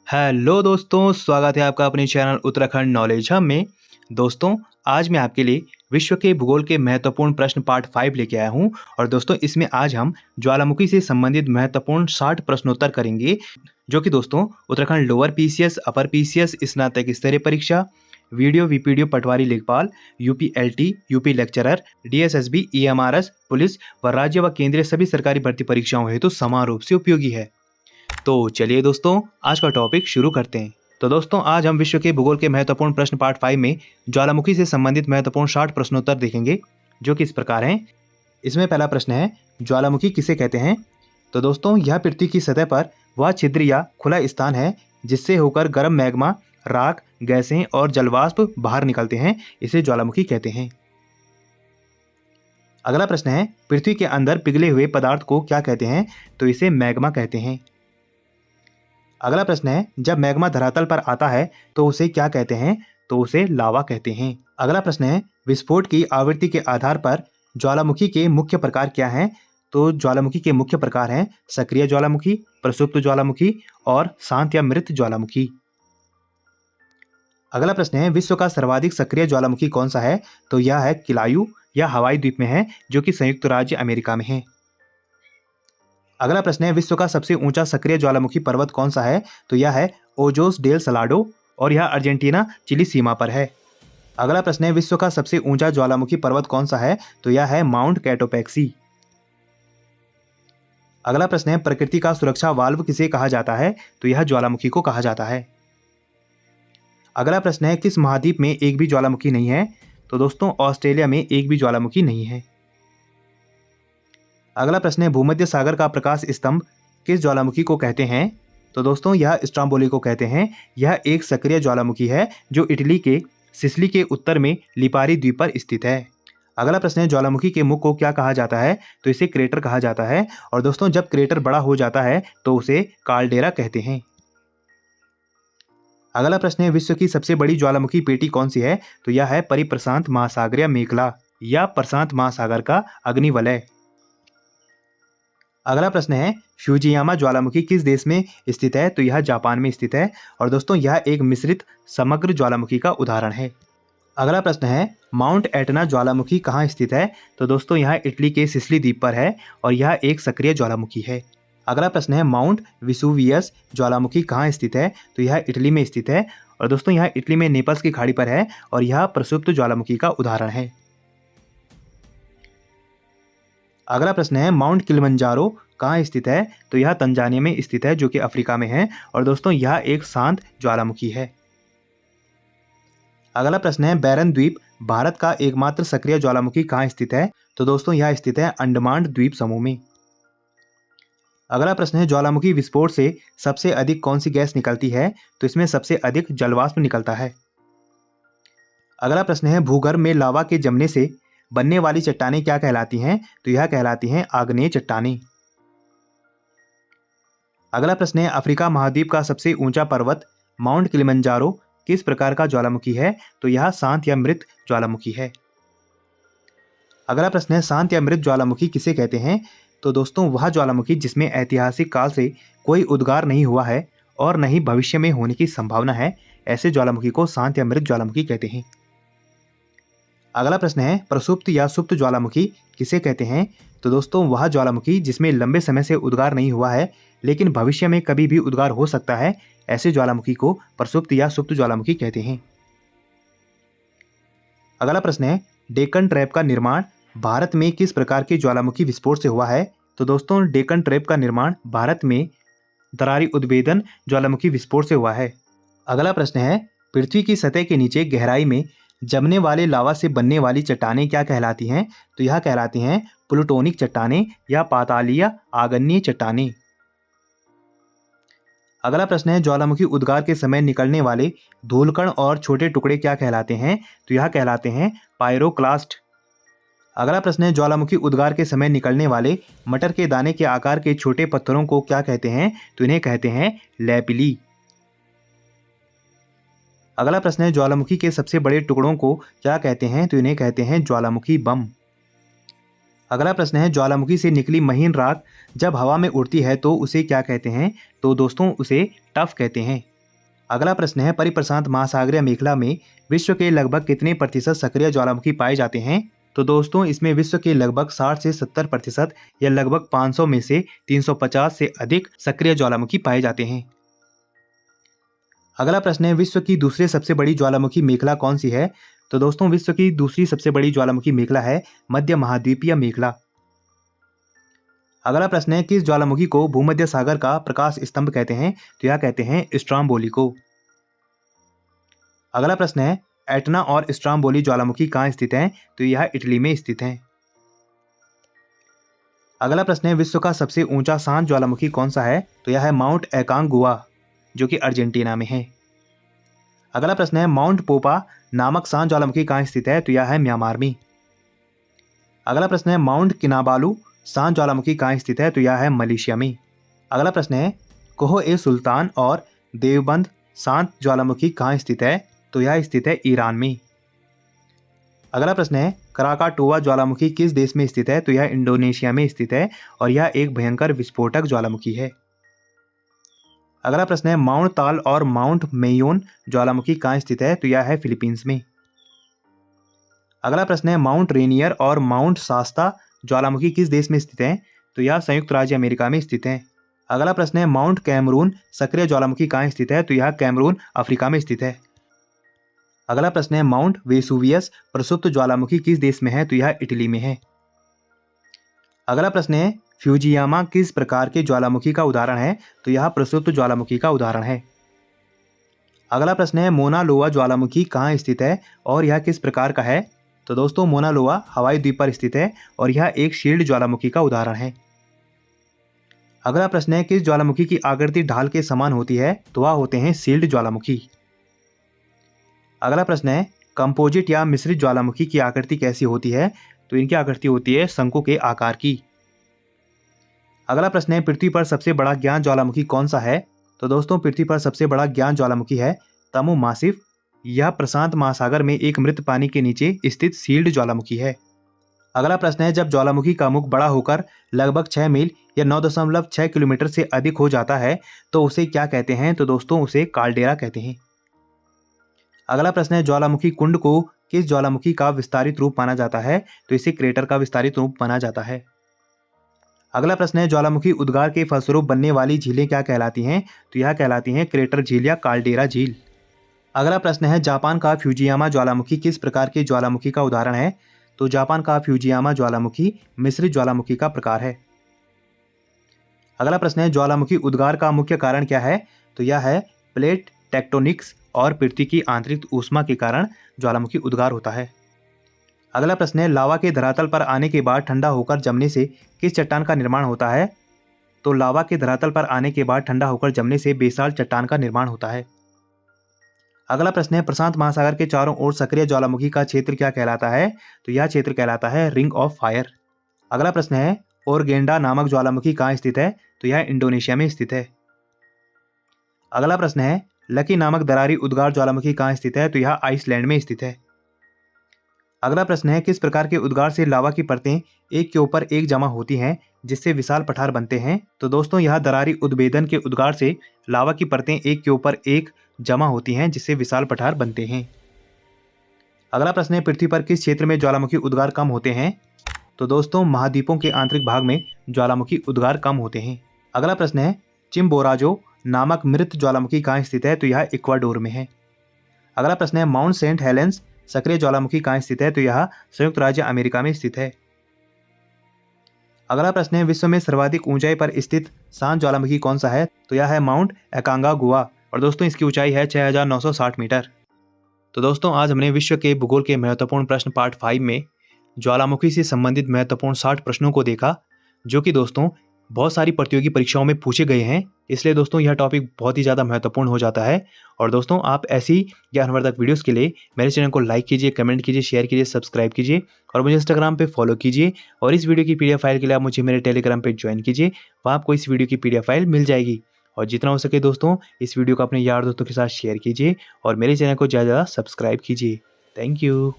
Hello दोस्तों, स्वागत है आपका अपने चैनल उत्तराखंड नॉलेज हब में। दोस्तों, आज मैं आपके लिए विश्व के भूगोल के महत्वपूर्ण प्रश्न पार्ट 5 लेके आया हूं। और दोस्तों, इसमें आज हम ज्वालामुखी से संबंधित महत्वपूर्ण 60 प्रश्नोत्तर करेंगे, जो कि दोस्तों Uttarakhand lower PCS, upper PCS, स्नातक स्तरीय परीक्षा, VDO VPDO patwari lekhpal, UPLT, UP lecturer, DSSB, EMRS, police व राज्य व केंद्रीय सभी सरकारी भर्ती परीक्षाओं हेतु समान रूप से उपयोगी है। तो चलिए दोस्तों, आज का टॉपिक शुरू करते हैं। तो दोस्तों, आज हम विश्व के भूगोल के महत्वपूर्ण प्रश्न पार्ट 5 में ज्वालामुखी से संबंधित महत्वपूर्ण 60 प्रश्नोत्तर देखेंगे, जो कि इस प्रकार हैं। इसमें पहला प्रश्न है, ज्वालामुखी किसे कहते हैं? तो दोस्तों, यह पृथ्वी की सतह पर वह छिद्र या खुला स्थान है जिससे होकर गर्म मैग्मा, राख, गैसें और जलवाष्प बाहर निकलते हैं। इसे ज्वालामुखी कहते हैं। अगला प्रश्न है, पृथ्वी के अंदर पिघले हुए पदार्थ को क्या कहते हैं? तो इसे मैग्मा कहते हैं। अगला प्रश्न है, जब मैग्मा धरातल पर आता है तो उसे क्या कहते हैं? तो उसे लावा कहते हैं। अगला प्रश्न है, विस्फोट की आवृत्ति के आधार पर ज्वालामुखी के मुख्य प्रकार क्या हैं? तो ज्वालामुखी के मुख्य प्रकार हैं सक्रिय ज्वालामुखी, प्रसुप्त ज्वालामुखी और शांत या मृत ज्वालामुखी। अगला प्रश्न है, विश्व का सर्वाधिक सक्रिय ज्वालामुखी कौन सा है? तो यह है किलायू, यह हवाई द्वीप में है, जो कि संयुक्त राज्य अमेरिका में है। अगला प्रश्न है, विश्व का सबसे ऊंचा सक्रिय ज्वालामुखी पर्वत कौन सा है? तो यह है ओजोस डेल सलाडो और यह अर्जेंटीना चिली सीमा पर है। अगला प्रश्न है, विश्व का सबसे ऊंचा ज्वालामुखी पर्वत कौन सा है? तो यह है माउंट कैटोपैक्सी। अगला प्रश्न है, प्रकृति का सुरक्षा वाल्व किसे कहा जाता है? तो यह ज्वालामुखी को कहा जाता है। अगला प्रश्न है, किस महाद्वीप में एक भी ज्वालामुखी नहीं है? तो दोस्तों, ऑस्ट्रेलिया में एक भी ज्वालामुखी नहीं है। अगला प्रश्न है, भूमध्य सागर का प्रकाश स्तंभ किस ज्वालामुखी को कहते हैं? तो दोस्तों, यह स्ट्रोम्बोली को कहते हैं। यह एक सक्रिय ज्वालामुखी है जो इटली के सिसिली के उत्तर में लिपारी द्वीप पर स्थित है। अगला प्रश्न है, ज्वालामुखी के मुख को क्या कहा जाता है? तो इसे क्रेटर कहा जाता है। और दोस्तों, जब क्रेटर बड़ा हो जाता है तो उसे काल्डेरा कहते हैं। अगला प्रश्न है, विश्व की सबसे बड़ी ज्वालामुखी पेटी कौन सी है? तो यह है परिप्रशांत महासागरीय मेखला या प्रशांत महासागर का अग्निवलय। अगला प्रश्न है, फ्यूजियामा ज्वालामुखी किस देश में स्थित है? तो यह जापान में स्थित है। और दोस्तों, यह एक मिश्रित समग्र ज्वालामुखी का उदाहरण है। अगला प्रश्न है, माउंट एटना ज्वालामुखी कहाँ स्थित है? तो दोस्तों, यह इटली के सिसिली द्वीप पर है और यह एक सक्रिय ज्वालामुखी है। अगला प्रश्न है, माउंट विसुवियस ज्वालामुखी कहाँ स्थित है? तो यह इटली में स्थित है। और दोस्तों, यह इटली में नेपल्स की खाड़ी पर है और यह प्रसुप्त ज्वालामुखी का उदाहरण है। अगला प्रश्न है, माउंट किलिमंजारो कहाँ स्थित है? तो यह तंजानिया में स्थित है, जो कि अफ्रीका में है। और दोस्तों, यह एक शांत ज्वालामुखी है। अगला प्रश्न है, बैरन द्वीप भारत का एकमात्र सक्रिय ज्वालामुखी कहाँ स्थित है? तो दोस्तों, यह स्थित है अंडमान द्वीप समूह में। अगला प्रश्न है, ज्वालामुखी विस्फोट से सबसे अधिक कौन सी गैस निकलती है? तो इसमें सबसे अधिक जलवाष्प निकलता है। अगला प्रश्न है, भूगर्भ में लावा के जमने से बनने वाली चट्टानें क्या कहलाती हैं? तो यह कहलाती हैं आग्नेय चट्टानें। अगला प्रश्न है, अफ्रीका महाद्वीप का सबसे ऊंचा पर्वत माउंट किलिमंजारो किस प्रकार का ज्वालामुखी है? तो यह शांत या मृत ज्वालामुखी है। अगला प्रश्न है, शांत या मृत ज्वालामुखी किसे कहते हैं? तो दोस्तों, वह ज्वालामुखी जिसमें ऐतिहासिक काल से कोई उद्गार नहीं हुआ है और न ही भविष्य में होने की संभावना है, ऐसे ज्वालामुखी को शांत या मृत ज्वालामुखी कहते हैं। अगला प्रश्न है, प्रसुप्त या सुप्त ज्वालामुखी किसे कहते हैं? तो दोस्तों, वह ज्वालामुखी जिसमें लंबे समय से उद्गार नहीं हुआ है लेकिन भविष्य में कभी भी उद्गार हो सकता है, ऐसे ज्वालामुखी को प्रसुप्त या सुप्त ज्वालामुखी कहते हैं। अगला प्रश्न है, डेक्कन ट्रैप का निर्माण भारत में किस प्रकार के ज्वालामुखी विस्फोट से हुआ है? तो दोस्तों, डेक्कन ट्रैप का निर्माण भारत में दरारी उद्भेदन ज्वालामुखी विस्फोट से हुआ है। अगला प्रश्न है, पृथ्वी की सतह के नीचे गहराई में जमने वाले लावा से बनने वाली चट्टानें क्या कहलाती हैं? तो यह कहलाती हैं प्लूटोनिक चट्टानें या पातालीय आग्नेय चट्टानें। अगला प्रश्न है, ज्वालामुखी उद्गार के समय निकलने वाले धूलकण और छोटे टुकड़े क्या कहलाते हैं? तो यह कहलाते हैं पायरोक्लास्ट। अगला प्रश्न है, ज्वालामुखी उद्गार के समय निकलने वाले मटर के दाने के आकार के छोटे पत्थरों को क्या कहते हैं? तो इन्हें कहते हैं लैपिली। अगला प्रश्न है, ज्वालामुखी के सबसे बड़े टुकड़ों को क्या कहते हैं? तो इन्हें कहते हैं ज्वालामुखी बम। अगला प्रश्न है, ज्वालामुखी से निकली महीन राख जब हवा में उड़ती है तो उसे क्या कहते हैं? तो दोस्तों, उसे टफ कहते हैं। अगला प्रश्न है, परिप्रशांत महासागरीय मेखला में विश्व के लगभग कितने प्रतिशत सक्रिय ज्वालामुखी पाए जाते हैं? तो दोस्तों इसमें विश्व के लगभग 60 से 70% या लगभग 500 में से 350 से अधिक सक्रिय ज्वालामुखी पाए जाते हैं। अगला प्रश्न है, विश्व की दूसरी सबसे बड़ी ज्वालामुखी मेखला कौन सी है? तो दोस्तों विश्व की दूसरी सबसे बड़ी ज्वालामुखी मेखला है मध्य महाद्वीपीय मेखला। अगला प्रश्न है, किस ज्वालामुखी को भूमध्य सागर का प्रकाश स्तंभ कहते हैं? तो यह कहते हैं स्ट्रोम्बोली को। अगला प्रश्न है, एटना और स्ट्रोम्बोली ज्वालामुखी कहाँ स्थित हैं? तो यह इटली में स्थित हैं। अगला प्रश्न है, विश्व का सबसे ऊंचा शांत ज्वालामुखी कौन सा है? तो यह है माउंट एकांगुआ, जो कि अर्जेंटीना में है। अगला प्रश्न है, माउंट पोपा नामक शांत ज्वालामुखी कहाँ स्थित है? तो यह है म्यांमार में। अगला प्रश्न है, माउंट किनाबालू शांत ज्वालामुखी कहाँ स्थित है? तो यह है मलेशिया में। अगला प्रश्न है, कोह ए सुल्तान और देवबंद शांत ज्वालामुखी कहाँ स्थित है? तो यह स्थित है ईरान में। अगला प्रश्न है, कराकाटोआ ज्वालामुखी किस देश में स्थित है? तो यह इंडोनेशिया में स्थित है और यह एक भयंकर विस्फोटक ज्वालामुखी है। अगला प्रश्न है, माउंट ताल और माउंट मेयोन ज्वालामुखी कहाँ स्थित है? तो यह है फिलीपींस में। अगला प्रश्न है, माउंट रेनियर और माउंट शास्ता ज्वालामुखी किस देश में स्थित है? तो यह संयुक्त राज्य अमेरिका में स्थित है। अगला प्रश्न है, माउंट कैमरून सक्रिय ज्वालामुखी कहाँ स्थित है? तो यह कैमरून अफ्रीका में स्थित है। अगला प्रश्न है, माउंट वेसुवियस प्रसुप्त ज्वालामुखी किस देश में है? तो यह इटली में है। अगला प्रश्न है, फ्यूजियामा किस प्रकार के ज्वालामुखी का उदाहरण है? तो यह प्रसुप्त ज्वालामुखी का उदाहरण है। अगला प्रश्न है, मोना लोआ ज्वालामुखी कहाँ स्थित है और यह किस प्रकार का है? तो दोस्तों मोना लोआ हवाई द्वीप पर स्थित है और यह एक शील्ड ज्वालामुखी का उदाहरण है। अगला प्रश्न है, किस ज्वालामुखी की आकृति ढाल के समान होती है? तो वह होते हैं शील्ड ज्वालामुखी। अगला प्रश्न है, कंपोजिट या मिश्रित ज्वालामुखी की आकृति कैसी होती है? तो इनकी आकृति होती है शंकु के आकार की। अगला प्रश्न है, पृथ्वी पर सबसे बड़ा ज्ञात ज्वालामुखी कौन सा है? तो दोस्तों पृथ्वी पर सबसे बड़ा ज्ञात ज्वालामुखी है तमु मासिफ। यह प्रशांत महासागर में एक मृत पानी के नीचे स्थित शील्ड ज्वालामुखी है। अगला प्रश्न है, जब ज्वालामुखी का मुख बड़ा होकर लगभग 6 मील या 9.6 किलोमीटर से अधिक हो जाता है तो उसे क्या कहते हैं? तो दोस्तों उसे काल्डेरा कहते हैं। अगला प्रश्न है, ज्वालामुखी कुंड को किस ज्वालामुखी का विस्तारित रूप माना जाता है? तो इसे क्रेटर का विस्तारित रूप माना जाता है। अगला प्रश्न है, ज्वालामुखी उद्गार के फलस्वरूप बनने वाली झीलें क्या कहलाती हैं? तो यह कहलाती हैं क्रेटर झील या काल्डेरा झील। अगला प्रश्न है, जापान का फ्यूजियामा ज्वालामुखी किस प्रकार के ज्वालामुखी का उदाहरण है? तो जापान का फ्यूजियामा ज्वालामुखी मिश्रित ज्वालामुखी का प्रकार है। अगला प्रश्न है, ज्वालामुखी उद्गार का मुख्य कारण क्या है? तो यह है प्लेट टेक्टोनिक्स और पृथ्वी की आंतरिक ऊष्मा के कारण ज्वालामुखी उद्गार होता है। अगला प्रश्न है, लावा के धरातल पर आने के बाद ठंडा होकर जमने से किस चट्टान का निर्माण होता है? तो लावा के धरातल पर आने के बाद ठंडा होकर जमने से बेसाल्ट चट्टान का निर्माण होता है। अगला प्रश्न है, प्रशांत महासागर के चारों ओर सक्रिय ज्वालामुखी का क्षेत्र क्या कहलाता है? तो यह क्षेत्र कहलाता है रिंग ऑफ फायर। अगला प्रश्न है, ओरगेंडा नामक ज्वालामुखी कहाँ स्थित है? तो यह इंडोनेशिया में स्थित है। अगला प्रश्न है, लकी नामक दरारी उद्गार ज्वालामुखी कहाँ स्थित है? तो यह आइसलैंड में स्थित है। अगला प्रश्न है, किस प्रकार के उद्गार से लावा की परतें एक के ऊपर एक जमा होती हैं जिससे विशाल पठार बनते हैं? तो दोस्तों यह दरारी उद्भेदन के उद्गार से लावा की परतें एक के ऊपर एक जमा होती हैं जिससे विशाल पठार बनते हैं। अगला प्रश्न है, पृथ्वी पर किस क्षेत्र में ज्वालामुखी उद्गार कम होते हैं? तो दोस्तों महाद्वीपों के आंतरिक भाग में ज्वालामुखी उद्गार कम होते हैं। अगला प्रश्न है, चिम्बोराजो नामक मृत ज्वालामुखी कहाँ स्थित है? तो यह इक्वाडोर में है। अगला प्रश्न है, माउंट सेंट हेलेंस सक्रिय ज्वालामुखी कहाँ स्थित है? तो यह संयुक्त राज्य अमेरिका में स्थित है। अगला प्रश्न है, विश्व में सर्वाधिक ऊंचाई पर स्थित शांत ज्वालामुखी कौन सा है? तो यह है माउंट एकांगुआ और दोस्तों इसकी ऊंचाई है 6960 मीटर। तो दोस्तों आज हमने विश्व के भूगोल के महत्वपूर्ण प्रश्न पार्ट 5 में ज्वालामुखी से संबंधित महत्वपूर्ण 60 प्रश्नों को देखा, जो कि दोस्तों बहुत सारी प्रतियोगी परीक्षाओं में पूछे गए हैं। इसलिए दोस्तों यह टॉपिक बहुत ही ज़्यादा महत्वपूर्ण हो जाता है। और दोस्तों आप ऐसी ज्ञानवर्धक वीडियोस के लिए मेरे चैनल को लाइक कीजिए, कमेंट कीजिए, शेयर कीजिए, सब्सक्राइब कीजिए और मुझे इंस्टाग्राम पे फॉलो कीजिए। और इस वीडियो की पीडीएफ फाइल के लिए आप मुझे मेरे टेलीग्राम पे ज्वाइन कीजिए, वहाँ आपको इस वीडियो की पीडीएफ फाइल मिल जाएगी। और जितना हो सके दोस्तों इस वीडियो को अपने यार दोस्तों के साथ शेयर कीजिए और मेरे चैनल को ज़्यादा सब्सक्राइब कीजिए। Thank you.